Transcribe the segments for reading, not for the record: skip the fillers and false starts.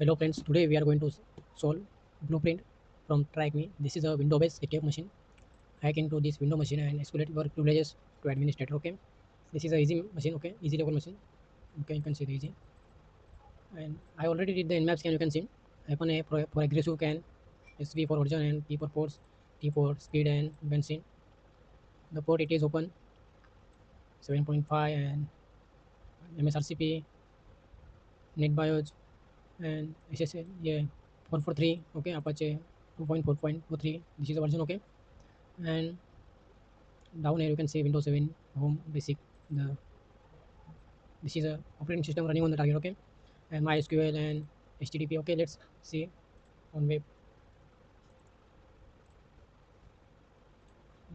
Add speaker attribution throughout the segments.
Speaker 1: Hello friends, today we are going to solve Blueprint from TryHackMe. This is a window-based CTF machine. Hack into this window machine and escalate your privileges to administrator. Okay, this is a easy machine. Okay, easy level machine. Okay, you can see the easy. And I already did the nmap scan. You can see icon A for aggressive can, SV for origin and P for force, T for speed and benzene. The port it is open 7.5 and MSRCP, NetBIOS and SSL. Yeah, 443. Okay, Apache 2.4.43. This is the version. Okay, and down here you can see Windows 7 home basic. The this is a operating system running on the target. Okay, and MySQL and HTTP. Okay, let's see on web.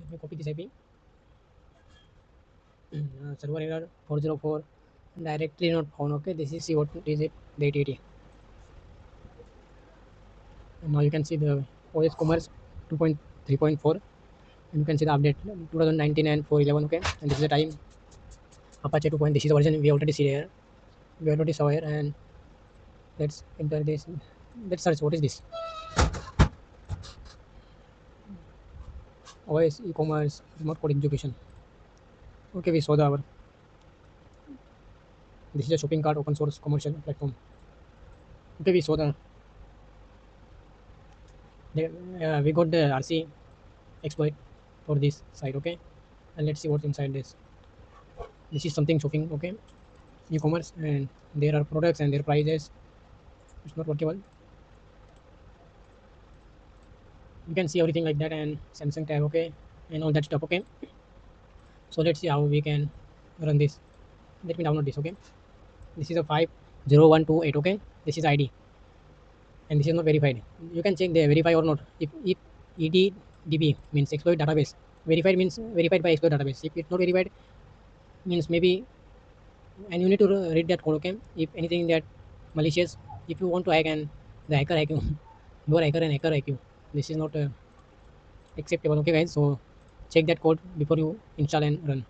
Speaker 1: Let me copy this IP. Server error 404 directly not found. Okay, this is see what is it, the 880. And now you can see the OS commerce 2.3.4 and you can see the update 2019 and 411. Okay, and this is the time Apache 2. This is the version we already see here, we already saw here. And let's enter this, let's search what is this. OS e-commerce remote code execution. Okay, we saw the our, this is a shopping cart open source commercial platform. Okay, we saw we got the RC exploit for this site. Okay, and let's see what's inside this. This is something shopping. Okay, e-commerce, and there are products and their prices. It's not workable. You can see everything like that and Samsung tab. Okay, and all that stuff. Okay, so let's see how we can run this. Let me download this. Okay, this is a 50128. Okay, this is ID and this is not verified. You can check they verify or not. If EDDB means exploit database, verified means verified by exploit database. If it's not verified means maybe, and you need to read that code. Okay, if anything that malicious, if you want to hack and the hacker hack you, your hacker and hacker hack you, this is not acceptable. Okay guys, so check that code before you install and run.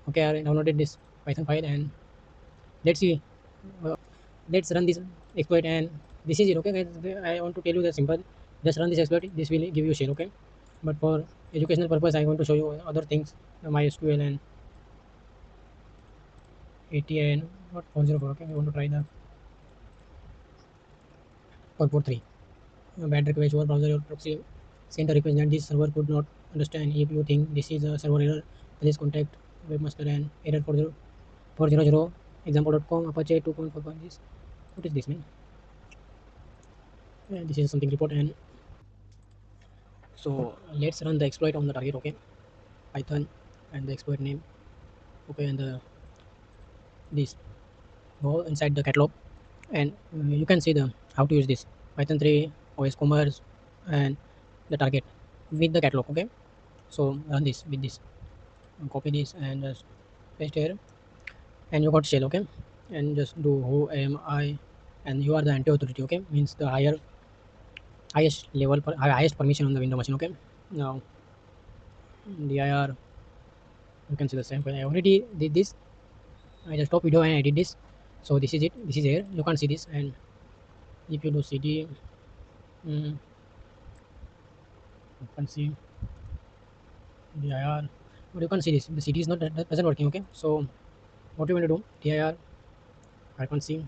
Speaker 1: Okay, I downloaded this Python file and let's see, uh, let's run this exploit. And this is it. Okay guys, I want to tell you the simple, just run this exploit, this will give you share. Okay, but for educational purpose I want to show you other things, MySQL and ATA and what 404. Okay, we want to try the 443. Bad request over browser or proxy sent a request that this server could not understand. If you think this is a server error, please contact webmaster and error 400 example.com Apache 2.4. This, what is this mean? This is something report. And so let's run the exploit on the target. Okay, Python and the exploit name. Okay, and the this, go inside the catalog and you can see the how to use this Python 3 OS commerce and the target with the catalog. Okay, so run this with this, copy this and just paste here, and you got shell. Okay, and just do who am I, and you are the anti authority. Okay, means the highest level highest permission on the window machine. Okay, now dir, you can see the same file. I already did this. I just stop video and I did this. So this is it, this is here, you can see this. And if you do cd, you can see dir, but you can see this, the cd is not, that doesn't working. Okay, so what you want to do, dir, I can see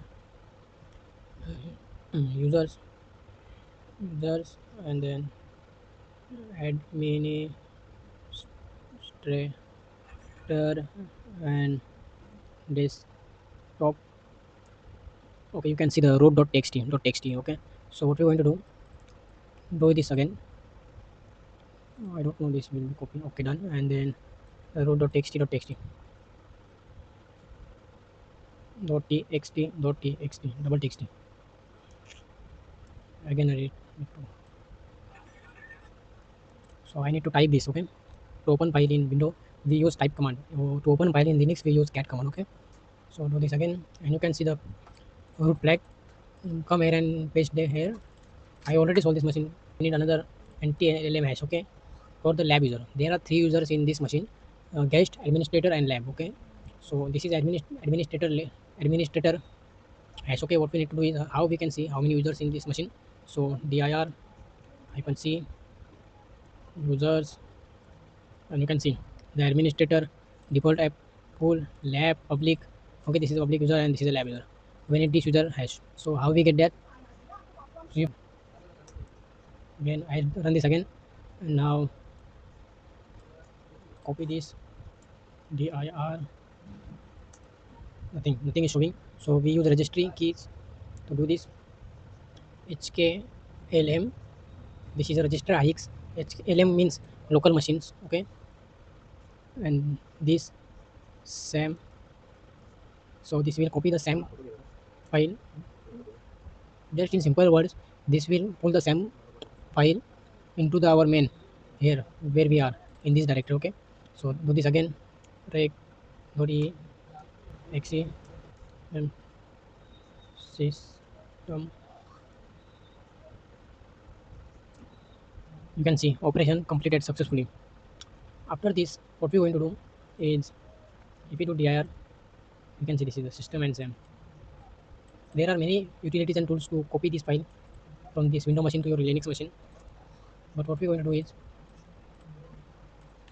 Speaker 1: users, and then administrator and desktop. Okay, you can see the root.txt. Okay, so what we're going to do this again. I don't know, this will be copy. Okay, done. And then root.txt double txt again. I need to, so I need to type this. Okay, to open file in window we use type command. To open file in Linux we use cat command. Okay, so do this again and you can see the root flag. Come here and paste there here. I already solved this machine. We need another NTLM hash. Okay, for the lab user, there are 3 users in this machine, guest, administrator and lab. Okay, so this is administrator hash. Okay, what we need to do is how we can see how many users in this machine. So dir hyphen c users, and you can see the administrator, default app, pool, lab, public. Okay, this is a public user and this is a lab user. We need this user hash. So how we get that? So again I run this again, and now copy this dir, nothing is showing. So we use registry keys to do this. HKLM, this is a register IX. HLM means local machines. Okay, and this SAM. So this will copy the SAM file. Just in simple words, this will pull the SAM file into the our main here where we are in this directory. Okay, so do this again. Rec dot e xe and system. You can see operation completed successfully. After this, what we're going to do is if we do dir, you can see this is the system and SAM. There are many utilities and tools to copy this file from this window machine to your Linux machine. But what we're going to do is,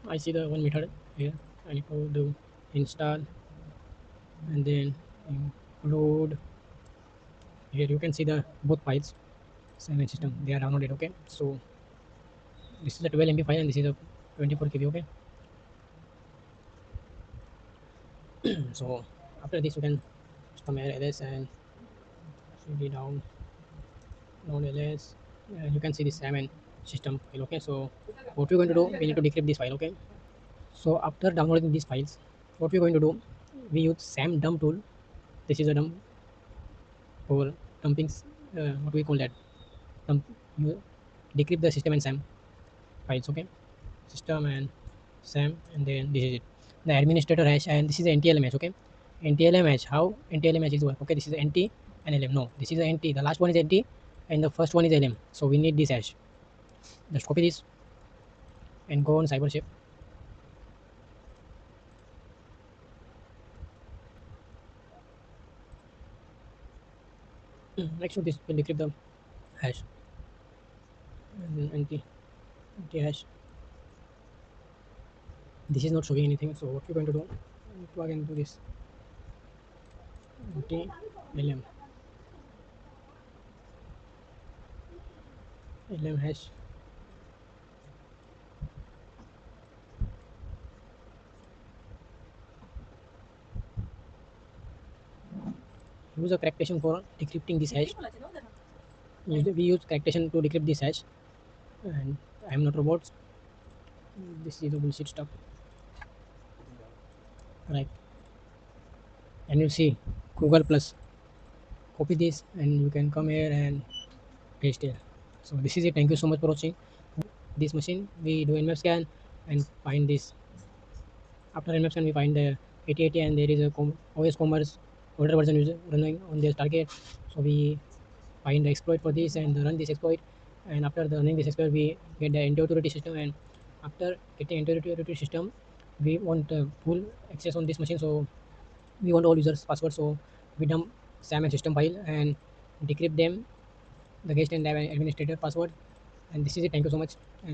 Speaker 1: I see the one method here. I need to do install and then include. Here you can see the both files, SAM and system. They are downloaded. Okay, so this is a 12 MB file and this is a 24 KB. Okay, so after this you can come here ls and cd down node ls, and you can see this SAM and system file. Okay, so what we're going to do, we need to decrypt this file. Okay, so after downloading these files, what we're going to do, we use SAM dump tool. This is a dump for dumping. What we call that? Dump. You decrypt the system and SAM files. Okay, system and SAM, and then this is it. The administrator hash, and this is the NTLM hash. Okay, NTLM hash. How NTLM hash is work? Okay, this is NT and LM. No, this is the NT. The last one is NT, and the first one is LM. So we need this hash. Just copy this and go on cyber shape. Make sure this will decrypt the hash and then NT hash. This is not showing anything. So what we're going to do? Plug into this NT LM hash. Use a cracktation for decrypting this hash. We use cracktation to decrypt this hash, and I am not robots. This is the bullshit stuff, right? And you see Google Plus. Copy this, and you can come here and paste here. So this is it. Thank you so much for watching. This machine we do nmap scan and find this. After nmap scan, we find the 8080, and there is a OS Commerce older version running on this target. So we find the exploit for this and run this exploit. And after the running this exploit, we get the end-to-end system. And after getting end-to-end system, we want full access on this machine. So we want all users password. So we dump SAM and system file and decrypt them, the guest and lab administrator password. And this is it. Thank you so much.